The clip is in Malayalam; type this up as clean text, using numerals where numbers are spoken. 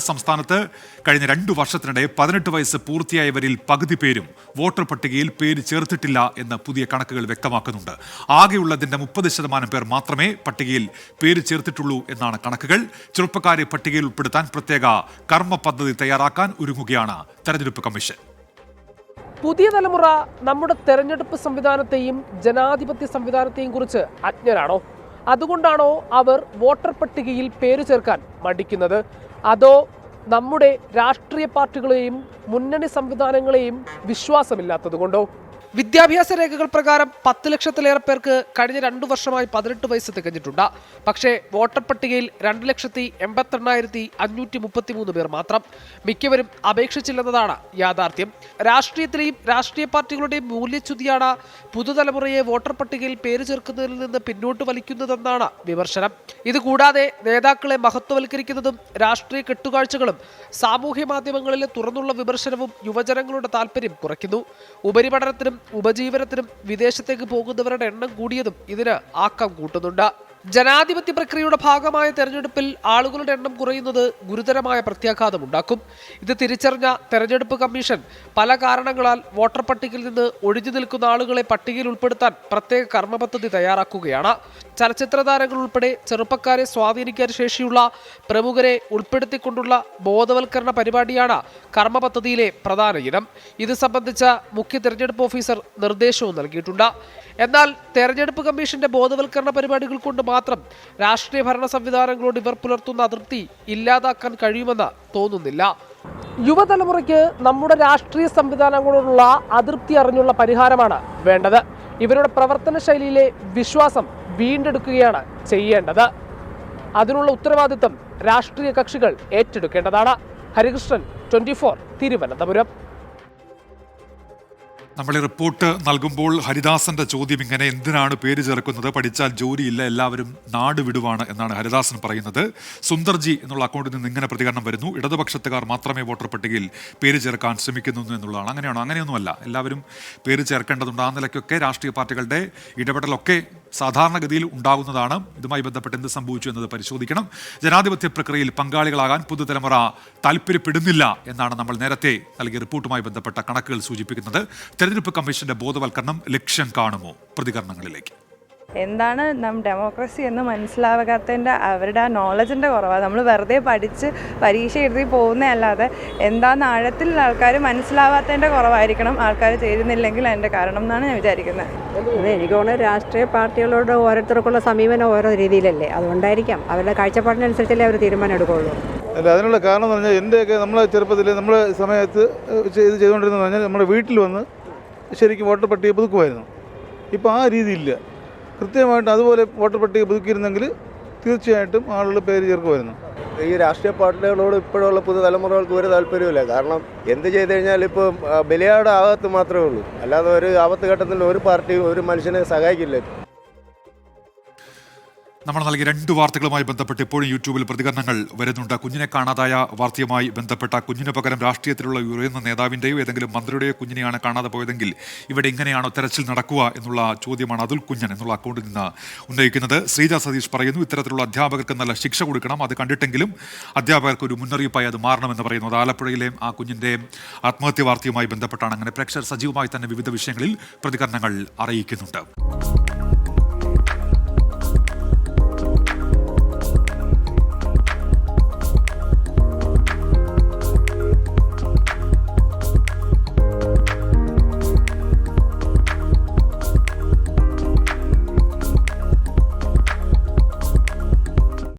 സംസ്ഥാനത്ത് കഴിഞ്ഞ 2 വർഷത്തിനിടെ 18 വയസ്സ് പൂർത്തിയായവരിൽ പകുതി പേരും വോട്ടർ പട്ടികയിൽ പേര് ചേർത്തിട്ടില്ല എന്ന് പുതിയ കണക്കുകൾ വ്യക്തമാക്കുന്നുണ്ട്. ആകെയുള്ളതിന്റെ 30% പേർ മാത്രമേ പട്ടികയിൽ പേര് ചേർത്തിട്ടുള്ളൂ എന്നാണ് കണക്കുകൾ. ചെറുപ്പക്കാരെ പട്ടികയിൽ ഉൾപ്പെടുത്താൻ പ്രത്യേക കർമ്മ പദ്ധതി തയ്യാറാക്കാൻ ഒരുങ്ങുകയാണ് തെരഞ്ഞെടുപ്പ് കമ്മീഷൻ. പുതിയ തലമുറ നമ്മുടെ തെരഞ്ഞെടുപ്പ് സംവിധാനത്തെയും ജനാധിപത്യ സംവിധാനത്തെയും കുറിച്ച് അജ്ഞരാണോ? അതുകൊണ്ടാണോ അവർ വോട്ടർ പട്ടികയിൽ പേര് ചേർക്കാൻ മടിക്കുന്നത്? അതോ നമ്മുടെ രാഷ്ട്രീയ പാർട്ടികളെയും മുന്നണി സംവിധാനങ്ങളെയും വിശ്വാസമില്ലാത്തതുകൊണ്ടോ? വിദ്യാഭ്യാസ രേഖകൾ പ്രകാരം 10 ലക്ഷത്തിലേറെ പേർക്ക് കഴിഞ്ഞ 2 വർഷമായി 18 വയസ്സ് തികഞ്ഞിട്ടുണ്ട്. പക്ഷേ വോട്ടർ പട്ടികയിൽ 2,88,533 പേർ മാത്രം. മിക്കവരും അപേക്ഷിച്ചില്ലെന്നതാണ് യാഥാർത്ഥ്യം. രാഷ്ട്രീയത്തിലെയും രാഷ്ട്രീയ പാർട്ടികളുടെയും മൂല്യച്യുതിയാണ് പുതുതലമുറയെ വോട്ടർ പട്ടികയിൽ പേര് ചേർക്കുന്നതിൽ നിന്ന് പിന്നോട്ട് വലിക്കുന്നതെന്നാണ് വിമർശനം. ഇതുകൂടാതെ നേതാക്കളെ മഹത്വവൽക്കരിക്കുന്നതും രാഷ്ട്രീയ കെട്ടുകാഴ്ചകളും സാമൂഹ്യ മാധ്യമങ്ങളിലെ തുറന്നുള്ള വിമർശനവും യുവജനങ്ങളുടെ താല്പര്യം കുറയ്ക്കുന്നു. ഉപരിപഠനത്തിനും ഉപജീവനത്തിനും വിദേശത്തേക്ക് പോകുന്നവരുടെ എണ്ണം കൂടിയതും ഇതിന് ആക്കം കൂട്ടുന്നുണ്ട്. ജനാധിപത്യ പ്രക്രിയയുടെ ഭാഗമായ തെരഞ്ഞെടുപ്പിൽ ആളുകളുടെ എണ്ണം കുറയുന്നത് ഗുരുതരമായ പ്രത്യാഘാതമുണ്ടാക്കും. ഇത് തിരിച്ചറിഞ്ഞ തെരഞ്ഞെടുപ്പ് കമ്മീഷൻ പല കാരണങ്ങളാൽ വോട്ടർ പട്ടികയിൽ നിന്ന് ഒഴിഞ്ഞു നിൽക്കുന്ന ആളുകളെ പട്ടികയിൽ ഉൾപ്പെടുത്താൻ പ്രത്യേക കർമ്മ പദ്ധതി തയ്യാറാക്കുകയാണ്. ചലച്ചിത്ര താരങ്ങൾ ഉൾപ്പെടെ ചെറുപ്പക്കാരെ സ്വാധീനിക്കാൻ ശേഷിയുള്ള പ്രമുഖരെ ഉൾപ്പെടുത്തിക്കൊണ്ടുള്ള ബോധവൽക്കരണ പരിപാടിയാണ് കർമ്മ പദ്ധതിയിലെ പ്രധാന ഇനം. ഇത് സംബന്ധിച്ച മുഖ്യ തെരഞ്ഞെടുപ്പ് ഓഫീസർ നിർദ്ദേശവും നൽകിയിട്ടുണ്ട്. എന്നാൽ തെരഞ്ഞെടുപ്പ് കമ്മീഷന്റെ ബോധവൽക്കരണ പരിപാടികൾ കൊണ്ട് മാത്രം രാഷ്ട്രീയ ഭരണ സംവിധാനങ്ങളോട് ഇവർ പുലർത്തുന്ന അതൃപ്തി ഇല്ലാതാക്കാൻ കഴിയുമെന്ന് തോന്നുന്നില്ല. യുവതലമുറയ്ക്ക് നമ്മുടെ രാഷ്ട്രീയ സംവിധാനങ്ങളോടുള്ള അതൃപ്തി അറിഞ്ഞുള്ള പരിഹാരമാണ് വേണ്ടത്. ഇവരുടെ പ്രവർത്തന ശൈലിയിലെ വിശ്വാസം വീണ്ടെടുക്കുകയാണ് ചെയ്യേണ്ടത്. അതിനുള്ള ഉത്തരവാദിത്തം രാഷ്ട്രീയ കക്ഷികൾ ഏറ്റെടുക്കേണ്ടതാണ്. ഹരികൃഷ്ണൻ, 24, തിരുവനന്തപുരം. നമ്മൾ ഈ റിപ്പോർട്ട് നൽകുമ്പോൾ ഹരിദാസന്റെ ചോദ്യം ഇങ്ങനെ: എന്തിനാണ് പേര് ചേർക്കുന്നത്? പഠിച്ചാൽ ജോലിയില്ല, എല്ലാവരും നാട് വിടുവാണ് എന്നാണ് ഹരിദാസൻ പറയുന്നത്. സുന്ദർജി എന്നുള്ള അക്കൗണ്ടിൽ നിന്ന് ഇങ്ങനെ പ്രതികരണം വരുന്നു: ഇടതുപക്ഷത്തുകാർ മാത്രമേ വോട്ടർ പട്ടികയിൽ പേര് ചേർക്കാൻ ശ്രമിക്കുന്നു എന്നുള്ളതാണ്. അങ്ങനെയാണോ? അങ്ങനെയൊന്നുമല്ല. എല്ലാവരും പേര് ചേർക്കേണ്ടതുണ്ട്. ആ നിലയ്ക്കൊക്കെ രാഷ്ട്രീയ പാർട്ടികളുടെ ഇടപെടലൊക്കെ സാധാരണഗതിയിൽ ഉണ്ടാകുന്നതാണ്. ഇതുമായി ബന്ധപ്പെട്ട് എന്ത് സംഭവിച്ചു എന്നത് പരിശോധിക്കണം. ജനാധിപത്യ പ്രക്രിയയിൽ പങ്കാളികളാകാൻ പുതുതലമുറ താല്പര്യപ്പെടുന്നില്ല എന്നാണ് നമ്മൾ നേരത്തെ നൽകിയ റിപ്പോർട്ടുമായി ബന്ധപ്പെട്ട കണക്കുകൾ സൂചിപ്പിക്കുന്നത്. തെരഞ്ഞെടുപ്പ് കമ്മീഷന്റെ ബോധവൽക്കരണം ലക്ഷ്യം കാണുമോ? പ്രതികരണങ്ങളിലേക്ക്. എന്താണ് ഡെമോക്രസി എന്ന് മനസ്സിലാകാത്തതിൻ്റെ അവരുടെ ആ നോളജിൻ്റെ കുറവാണ്. നമ്മൾ വെറുതെ പഠിച്ച് പരീക്ഷ എഴുതി പോകുന്നതല്ലാതെ എന്താണെന്ന് ആഴത്തിൽ ആൾക്കാർ മനസ്സിലാവാത്തതിൻ്റെ കുറവായിരിക്കണം ആൾക്കാർ ചേരുന്നില്ലെങ്കിൽ അതിൻ്റെ കാരണം എന്നാണ് ഞാൻ വിചാരിക്കുന്നത്. എനിക്ക് തോന്നുന്നത് രാഷ്ട്രീയ പാർട്ടികളോട് ഓരോരുത്തർക്കുള്ള സമീപനം ഓരോ രീതിയിലല്ലേ, അതുകൊണ്ടായിരിക്കാം അവരുടെ കാഴ്ചപ്പാടിനനുസരിച്ചല്ലേ അവർ തീരുമാനം എടുക്കുകയുള്ളൂ. അല്ല, അതിനുള്ള കാരണം എന്ന് പറഞ്ഞാൽ എൻ്റെയൊക്കെ നമ്മളെ ചെറുപ്പത്തിൽ നമ്മളെ സമയത്ത് ഇത് ചെയ്തുകൊണ്ടിരുന്നത് പറഞ്ഞാൽ നമ്മുടെ വീട്ടിൽ വന്ന് ശരിക്കും വോട്ടർ പട്ടിക പുതുക്കുമായിരുന്നു. ഇപ്പോൾ ആ രീതിയില്ല. കൃത്യമായിട്ട് അതുപോലെ വോട്ടർ പട്ടിക പുതുക്കിയിരുന്നെങ്കിൽ തീർച്ചയായിട്ടും ആളുകൾ പേര് ചേർക്കുമായിരുന്നു. ഈ രാഷ്ട്രീയ പാർട്ടികളോട് ഇപ്പോഴുള്ള പുതുതലമുറകൾക്ക് ഒരു താല്പര്യമില്ല. കാരണം എന്ത് ചെയ്ത് കഴിഞ്ഞാൽ ഇപ്പോൾ ബലിയാട് ആപത്ത് മാത്രമേ ഉള്ളൂ, അല്ലാതെ ഒരു ആപത്ത് ഘട്ടത്തിൽ ഒരു പാർട്ടിയും ഒരു മനുഷ്യനെ സഹായിക്കില്ല. നമ്മൾ നൽകിയ 2 വാർത്തകളുമായി ബന്ധപ്പെട്ട് ഇപ്പോഴും യൂട്യൂബിൽ പ്രതികരണങ്ങൾ വരുന്നുണ്ട്. കുഞ്ഞിനെ കാണാതായ വാർത്തയുമായി ബന്ധപ്പെട്ട കുഞ്ഞിന് പകരം രാഷ്ട്രീയത്തിലുള്ള ഉയർന്ന നേതാവിൻ്റെയോ ഏതെങ്കിലും മന്ത്രിയുടെയോ കുഞ്ഞിനെയാണ് കാണാതെ പോയതെങ്കിൽ ഇവിടെ ഇങ്ങനെയാണോ തെരച്ചിൽ നടക്കുക എന്നുള്ള ചോദ്യമാണ് അതുൽ കുഞ്ഞൻ എന്നുള്ള അക്കൗണ്ടിൽ നിന്ന് ഉന്നയിക്കുന്നത്. ശ്രീജ സതീഷ് പറയുന്നു: ഇത്തരത്തിലുള്ള അധ്യാപകർക്ക് നല്ല ശിക്ഷ കൊടുക്കണം. അത് കണ്ടിട്ടെങ്കിലും അധ്യാപകർക്ക് ഒരു മുന്നറിയിപ്പായി അത് മാറണമെന്ന് പറയുന്നു. അത് ആലപ്പുഴയിലെ ആ കുഞ്ഞിൻ്റെ ആത്മഹത്യ വാർത്തയുമായി ബന്ധപ്പെട്ടാണ്. അങ്ങനെ പ്രേക്ഷകർ സജീവമായി തന്നെ വിവിധ വിഷയങ്ങളിൽ പ്രതികരണങ്ങൾ അറിയിക്കുന്നുണ്ട്.